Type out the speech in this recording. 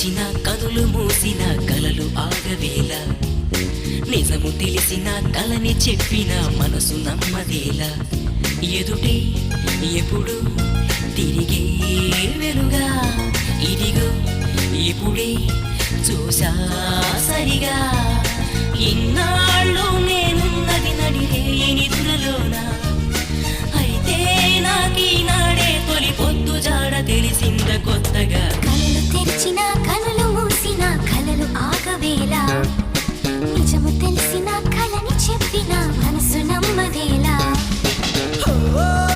తెరిచిన కనులు మూసిన కలలు ఆగవేళ నిజము తెలిసిన కలని చెప్పిన మనసు నమ్మదేలా ఎదుటే ఎప్పుడు తిరిగే వెలుగా ఇదిగో ఇప్పుడే చూసా సరిగా ఇన్నాళ్ళు నేనున్నది నడిరే నిద్రలోన అయితే నాకీనాడే తొలి పొద్దు జాడ తెలిసింద కొత్తగా కళ్ళు తెరిచిన కనులు మూసిన కలలు ఆగవేలా